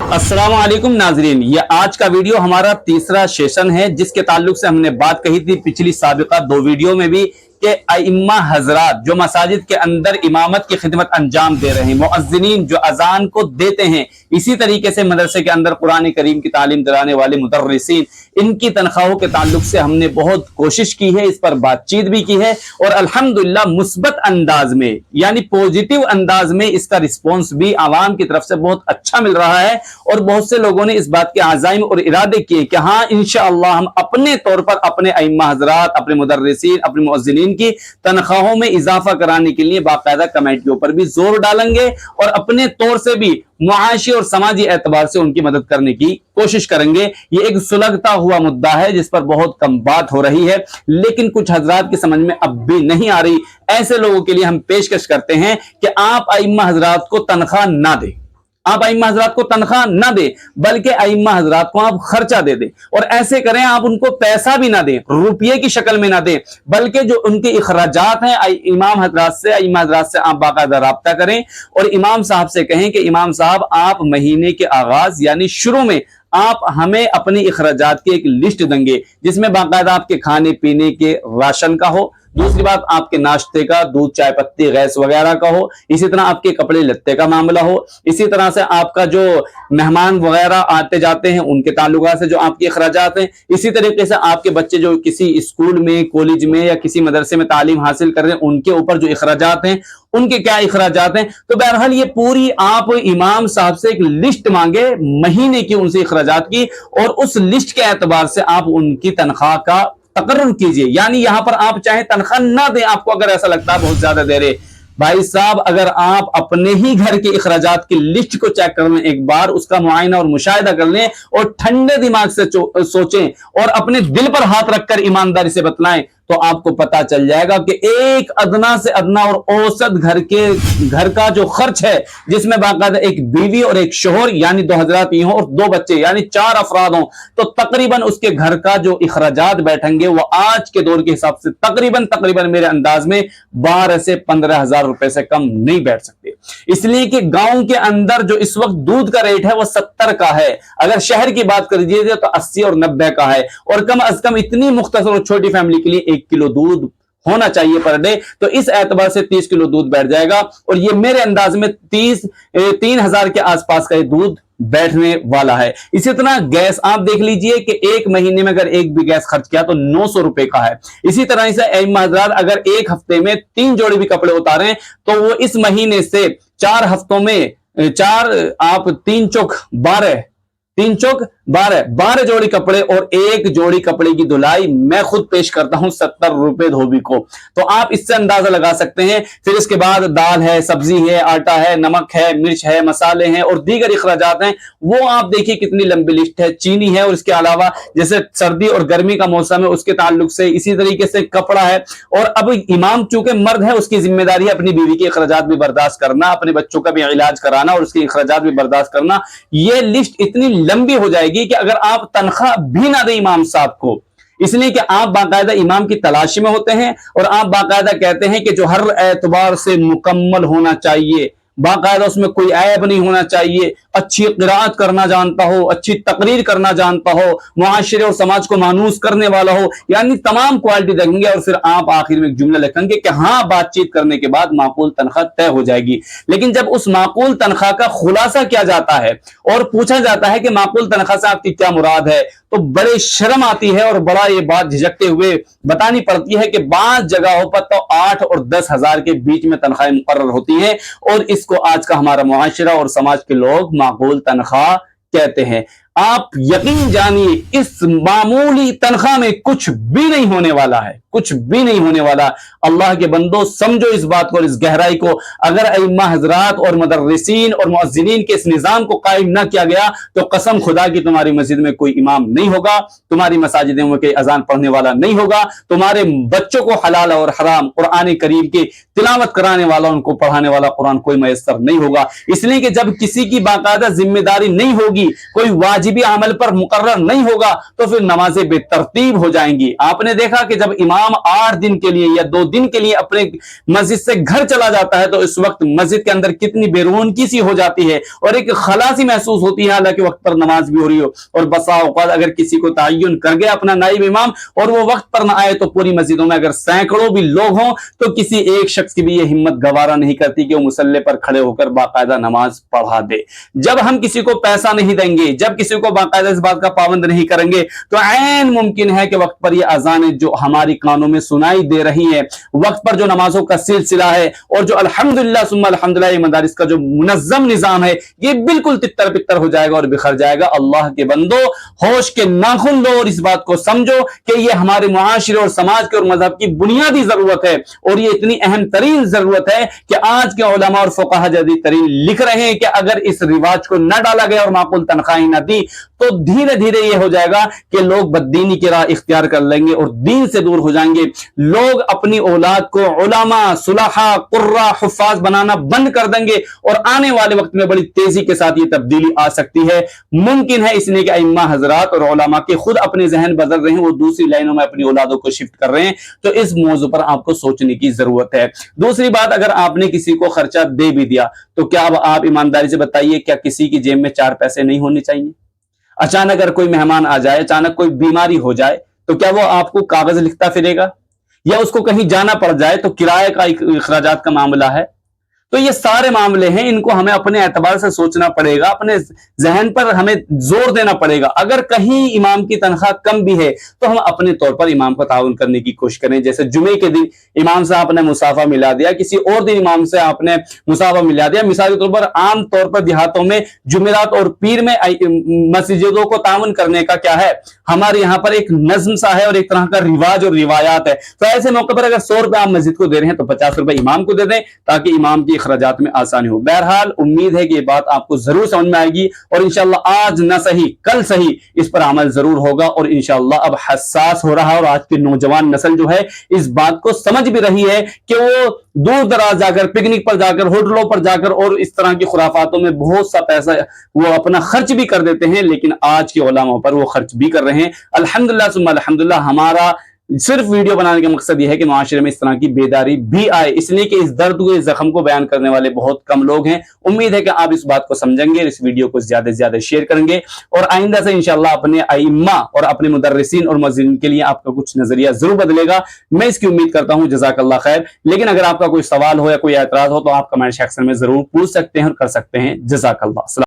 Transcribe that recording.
अस्सलाम वालेकुम नाजरीन, ये आज का वीडियो हमारा तीसरा सेशन है जिसके ताल्लुक से हमने बात कही थी पिछली साबिका दो वीडियो में भी कि अइम्मा हजरात जो मसाजिद के अंदर इमामत की खिदमत अंजाम दे रहे हैं, मुअज्जिनीन जो अजान को देते हैं, इसी तरीके से मदरसे के अंदर कुरान करीम की तालीम दिलाने वाले मुदर्रिसीन, इनकी तनख्वाहों के ताल्लुक से हमने बहुत कोशिश की है, इस पर बातचीत भी की है और अल्हम्दुलिल्लाह मुस्बत अंदाज में यानी पॉजिटिव अंदाज में इसका रिस्पॉन्स भी आवाम की तरफ से बहुत अच्छा मिल रहा है और बहुत से लोगों ने इस बात के आज़ाइम और इरादे किए कि हाँ इंशाअल्लाह हम अपने तौर पर अपने अइम्मा हजरात, अपने मुदर्रिसीन, अपने मुअज्जिनीन की तनख्वाहों में इजाफा कराने के लिए बाकायदा कमेटियों पर भी जोर डालेंगे और अपने तौर से भी मुआशी और समाजी एतबार से उनकी मदद करने की कोशिश करेंगे। ये एक सुलगता हुआ मुद्दा है जिस पर बहुत कम बात हो रही है, लेकिन कुछ हजरात की समझ में अब भी नहीं आ रही। ऐसे लोगों के लिए हम पेशकश करते हैं कि आप अइम्मा हजरात को तनख्वाह ना दें, आप अइम्मा हजरात को तनख्वाह ना दे बल्कि अइम्मा हजरात को आप खर्चा दे दें और ऐसे करें आप उनको पैसा भी ना दें, रुपये की शक्ल में ना दें, बल्कि जो उनके इखराजात हैं इमाम हजरात से, अइम्मा हजरात से आप बाकायदा राब्ता करें और इमाम साहब से कहें कि इमाम साहब आप महीने के आगाज यानी शुरू में आप हमें अपनी इखराजात की एक लिस्ट देंगे जिसमें बाकायदा आपके खाने पीने के राशन का हो, दूसरी बात आपके नाश्ते का, दूध चाय पत्ती गैस वगैरह का हो, इसी तरह आपके कपड़े लत्ते का मामला हो, इसी तरह से आपका जो मेहमान वगैरह आते जाते हैं उनके ताल्लुकात से जो आपके अखराजात हैं, इसी तरीके से आपके बच्चे जो किसी स्कूल में, कॉलेज में या किसी मदरसे में तालीम हासिल कर रहे हैं उनके ऊपर जो अखराजात हैं उनके क्या अखराजात हैं। तो बहरहाल ये पूरी आप इमाम साहब से एक लिस्ट मांगे महीने की उनसे अखराजात की और उस लिस्ट के एतबार से आप उनकी तनख्वाह का तकर्रुर कीजिए। यानी यहां पर आप चाहे तनख्वाह ना दें, आपको अगर ऐसा लगता है बहुत ज्यादा दे रहे, भाई साहब अगर आप अपने ही घर के इखराजात की लिस्ट को चेक कर लें, एक बार उसका मुआयना और मुशाहिदा कर लें और ठंडे दिमाग से सोचें और अपने दिल पर हाथ रखकर ईमानदारी से बतलाएं तो आपको पता चल जाएगा कि एक अदना से अदना और औसत घर का जो खर्च है जिसमें बाकायदा एक बीवी और एक शोहर यानी दो हजरात ही हों और दो बच्चे यानी 4 अफराद हों तो तकरीबन उसके घर का जो इखराजात बैठेंगे वो आज के दौर के हिसाब से तकरीबन मेरे अंदाज में 12 से 15 हजार रुपए से कम नहीं बैठ सकते। इसलिए कि गांव के अंदर जो इस वक्त दूध का रेट है वो 70 का है, अगर शहर की बात कर दीजिए तो 80 और 90 का है और कम अज कम इतनी मुख्तसर और छोटी फैमिली के लिए 1 किलो दूध होना चाहिए पर डे, तो इस एतबार से 30 किलो दूध बैठ जाएगा और ये मेरे अंदाज में 3,000 के आसपास का दूध बैठने वाला है। इसी तरह गैस आप देख लीजिए कि एक महीने में अगर एक भी गैस खर्च किया तो 900 रुपए का है। इसी तरह से अइम्मा हज़रात अगर एक हफ्ते में 3 जोड़ी भी कपड़े उतारें तो वो इस महीने से 4 हफ्तों में 4 आप 3 चौक 12 जोड़ी कपड़े और एक जोड़ी कपड़े की धुलाई मैं खुद पेश करता हूं 70 रुपए धोबी को, तो आप इससे अंदाजा लगा सकते हैं। फिर इसके बाद दाल है, सब्जी है, आटा है, नमक है, मिर्च है, मसाले हैं और दीगर इखराजात हैं, वो आप देखिए कितनी लंबी लिस्ट है। चीनी है और इसके अलावा जैसे सर्दी और गर्मी का मौसम है उसके ताल्लुक से, इसी तरीके से कपड़ा है और अब इमाम चूंकि मर्द है उसकी जिम्मेदारी है अपनी बीवी के इखराजात भी बर्दाश्त करना, अपने बच्चों का भी इलाज कराना और उसके इखराजात भी बर्दाश्त करना। ये लिस्ट इतनी लंबी हो जाएगी कि अगर आप तनख्वाह भी ना दें इमाम साहब को, इसलिए कि आप बाकायदा इमाम की तलाशी में होते हैं और आप बाकायदा कहते हैं कि जो हर एतबार से मुकम्मल होना चाहिए, बाकायदा उसमें कोई ऐब नहीं होना चाहिए, अच्छी क़िराअत करना जानता हो, अच्छी तकरीर करना जानता हो, मुआशरे और समाज को मानूस करने वाला हो, यानी तमाम क्वालिटी देखेंगे और फिर आप आखिर में एक जुमला लिखेंगे कि हाँ बातचीत करने के बाद माकूल तनख्वाह तय हो जाएगी। लेकिन जब उस माकूल तनख्वाह का खुलासा किया जाता है और पूछा जाता है कि माकूल तनख्वाह से आपकी क्या मुराद है तो बड़े शर्म आती है और बड़ा ये बात झिझकते हुए बतानी पड़ती है कि बाज़ जगहों पर तो 8 और 10 हजार के बीच में तनख्वाहें मुकर्रर होती हैं और इसको आज का हमारा मुआशरा और समाज के लोग माकूल तनख्वाह कहते हैं। आप यकीन जानिए इस मामूली तनख्वाह में कुछ भी नहीं होने वाला है, कुछ भी नहीं होने वाला। अल्लाह के बंदो समझो इस बात को और इस गहराई को। अगर अइम्मा हजरात और मुदर्रिसीन और मुअज्जिनीन के इस निजाम को कायम न किया गया तो कसम खुदा की तुम्हारी मस्जिद में कोई इमाम नहीं होगा, तुम्हारी मसाजिदों में कोई अजान पढ़ने वाला नहीं होगा, तुम्हारे बच्चों को हलाल और हराम कुरान करीम की तिलावत कराने वाला, उनको पढ़ाने वाला कुरान कोई मैसर नहीं होगा। इसलिए कि जब किसी की बाकायदा जिम्मेदारी नहीं होगी, कोई वाजिब वाजिबी अमल पर मुकर्रर नहीं होगा तो फिर नमाजें बेतरतीब हो जाएंगी। आपने देखा कि जब इमाम 8 दिन के लिए या 2 दिन के लिए अपने मस्जिद से घर चला जाता है तो इस वक्त मस्जिद के अंदर कितनी बेरौनकी सी हो जाती है और एक खलासी महसूस होती है, हालांकि वक्त पर नमाज भी हो रही हो। और बसा औकात अगर किसी को तयन कर गया अपना नाइब इमाम और वो वक्त पर ना आए तो पूरी मस्जिदों में अगर सैकड़ों भी लोग हों तो किसी एक शख्स की भी ये हिम्मत गवारा नहीं करती कि वो मुसल्ले पर खड़े होकर बाकायदा नमाज पढ़ा दे। जब हम किसी को पैसा नहीं देंगे, जब किसी को बाकायदा इस बात का पाबंद नहीं करेंगे तो ऐन मुमकिन है कि वक्त पर ये अजानें जो हमारी कानों में सुनाई दे रही है, वक्त पर जो नमाजों का सिलसिला है और जो अल्हम्दुलिल्लाह सुम्मा अल्हम्दुलिल्लाह मदारिस का जो मुनज़्ज़म निजाम है, ये बिल्कुल तितर बितर हो जाएगा और बिखर जाएगा। अल्लाह के बंदो, होश के नाखुन लो और इस बात को समझो कि ये हमारे मुआशरे और समाज के और मजहब की बुनियादी जरूरत है और ये इतनी अहम तरीन जरूरत है कि आज के उलमा और फुक़हा जदीद तरीन लिख रहे हैं कि अगर इस रिवाज को न डाला गया और माकूल तनख्वाह न दी तो धीरे धीरे ये हो जाएगा कि लोग बददीनी की राह इख्तियार कर लेंगे और दीन से दूर हो जाएंगे। लोग अपनी औलाद को उलमा, सुलहा, कुर्रा, हुफ़ाज़ बनाना बंद कर देंगे और आने वाले वक्त में बड़ी तेजी के साथ ये तब्दीली आ सकती है। मुमकिन है इसलिए कि अइम्मा हजरात और उलमा के खुद अपने जहन बदल रहे हैं, वो दूसरी लाइनों में अपनी औलादों को शिफ्ट कर रहे हैं। तो इस मौजू पर आपको सोचने की जरूरत है। दूसरी बात, अगर आपने किसी को खर्चा दे भी दिया तो क्या अब आप ईमानदारी से बताइए, क्या किसी की जेब में 4 पैसे नहीं होने चाहिए? अचानक अगर कोई मेहमान आ जाए, अचानक कोई बीमारी हो जाए तो क्या वो आपको कागज लिखता फिरेगा? या उसको कहीं जाना पड़ जाए तो किराए का इखराजात का मामला है। तो ये सारे मामले हैं, इनको हमें अपने एतबार से सोचना पड़ेगा, अपने जहन पर हमें जोर देना पड़ेगा। अगर कहीं इमाम की तनख्वाह कम भी है तो हम अपने तौर पर इमाम को ताउन करने की कोशिश करें। जैसे जुमे के दिन इमाम से आपने मुसाफा मिला दिया, किसी और दिन इमाम से आपने मुसाफा मिला दिया। मिसाल के तौर पर आम तौर पर देहातों में जुमेरात और पीर में मस्जिदों को ताउन करने का क्या है, हमारे यहाँ पर एक नज्म सा है और एक तरह का रिवाज और रिवायात है। तो ऐसे मौके पर अगर 100 रुपए आप मस्जिद को दे रहे हैं तो 50 रुपए इमाम को दे दें ताकि इमाम की अखराजात में आसानी हो। बहरहाल उम्मीद है कि ये बात आपको जरूर समझ में आएगी और इंशाअल्लाह आज न सही कल सही इस पर अमल जरूर होगा। और इंशाअल्लाह अब हसास हो रहा है और आज की नौजवान नस्ल जो है इस बात को समझ भी रही है कि वो दूर दराज जाकर, पिकनिक पर जाकर, होटलों पर जाकर और इस तरह की खुराफातों में बहुत सा पैसा वो अपना खर्च भी कर देते हैं, लेकिन आज के उलमा पर वो खर्च भी कर रहे हैं। अल्हम्दुलिल्लाह सुम्मा अल्हम्दुलिल्लाह हमारा सिर्फ वीडियो बनाने का मकसद यह है कि माशरे में इस तरह की बेदारी भी आए, इसलिए कि इस दर्द को, इस जख्म को बयान करने वाले बहुत कम लोग हैं। उम्मीद है कि आप इस बात को समझेंगे, इस वीडियो को ज्यादा से ज्यादा शेयर करेंगे और आइंदा से इंशाअल्लाह अपने अइम्मा और अपने मुदर्रिसीन और मुअज्जिनीन के लिए आपका कुछ नजरिया जरूर बदलेगा। मैं इसकी उम्मीद करता हूं। जज़ाकल्लाह खैर। लेकिन अगर आपका कोई सवाल हो या कोई एतराज हो तो आप कमेंट सेक्शन में जरूर पूछ सकते हैं और कर सकते हैं। जज़ाकल्लाह।